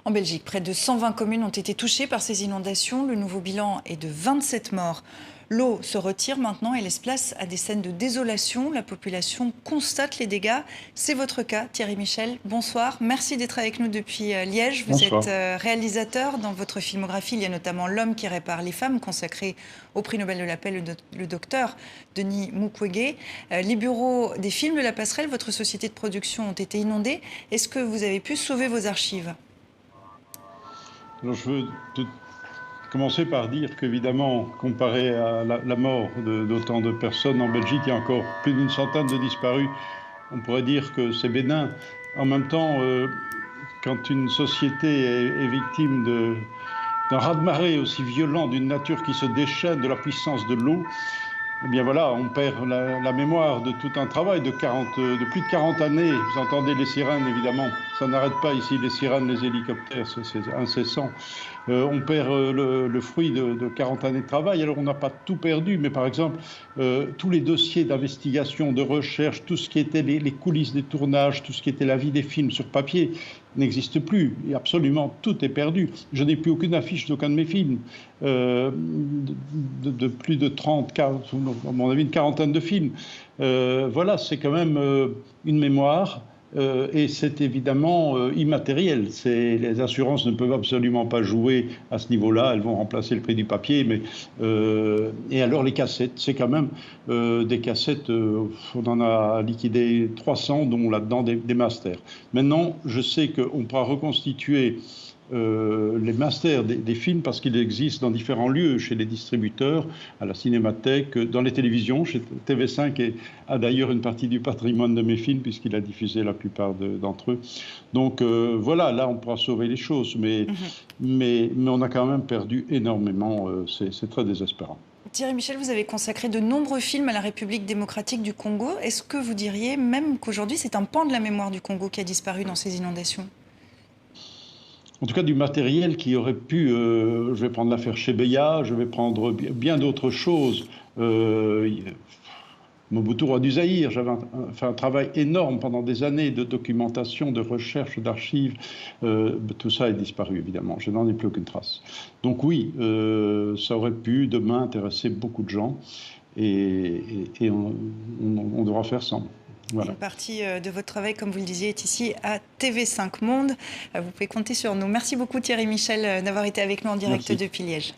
En Belgique, près de 120 communes ont été touchées par ces inondations. Le nouveau bilan est de 27 morts. L'eau se retire maintenant et laisse place à des scènes de désolation. La population constate les dégâts. C'est votre cas, Thierry Michel. Bonsoir. Merci d'être avec nous depuis Liège. Vous Bonsoir. êtes réalisateur. Dans votre filmographie, il y a notamment L'homme qui répare les femmes, consacré au prix Nobel de la paix, le docteur Denis Mukwege. Les bureaux des films de la Passerelle, votre société de production, ont été inondés. Est-ce que vous avez pu sauver vos archives ? Alors, je veux commencer par dire qu'évidemment, comparé à la mort d'autant de personnes en Belgique, il y a encore plus d'une centaine de disparus. On pourrait dire que c'est bénin. En même temps, quand une société est victime d'un raz-de-marée aussi violent, d'une nature qui se déchaîne, de la puissance de l'eau, eh bien voilà, on perd la mémoire de tout un travail de plus de 40 années. Vous entendez les sirènes, évidemment. Ça n'arrête pas ici, les sirènes, les hélicoptères, c'est incessant. On perd le fruit de 40 années de travail. Alors on n'a pas tout perdu, mais par exemple, tous les dossiers d'investigation, de recherche, tout ce qui était les coulisses des tournages, tout ce qui était la vie des films sur papier, n'existe plus. Et absolument tout est perdu. Je n'ai plus aucune affiche d'aucun de mes films. De plus de 30, à mon avis, une quarantaine de films. Voilà, c'est quand même une mémoire. Et c'est évidemment immatériel. Les assurances ne peuvent absolument pas jouer à ce niveau-là. Elles vont remplacer le prix du papier. Et alors les cassettes, c'est quand même des cassettes, on en a liquidé 300, dont là-dedans des masters. Maintenant, je sais qu'on pourra reconstituer les masters des films parce qu'ils existent dans différents lieux, chez les distributeurs, à la Cinémathèque, dans les télévisions, chez TV5 et a d'ailleurs une partie du patrimoine de mes films puisqu'il a diffusé la plupart d'entre eux. Donc voilà, là on pourra sauver les choses, mais on a quand même perdu énormément, c'est très désespérant. Thierry Michel, vous avez consacré de nombreux films à la République démocratique du Congo. Est-ce que vous diriez même qu'aujourd'hui c'est un pan de la mémoire du Congo qui a disparu dans ces inondations ? En tout cas, du matériel qui aurait pu, je vais prendre l'affaire Chebeya, je vais prendre bien d'autres choses. Mobutu, roi du Zaïre, j'avais fait un travail énorme pendant des années de documentation, de recherche, d'archives. Tout ça est disparu, évidemment. Je n'en ai plus aucune trace. Donc oui, ça aurait pu demain intéresser beaucoup de gens et on devra faire sans. Voilà. Une partie de votre travail, comme vous le disiez, est ici à TV5 Monde. Vous pouvez compter sur nous. Merci beaucoup Thierry Michel d'avoir été avec nous en direct depuis Liège.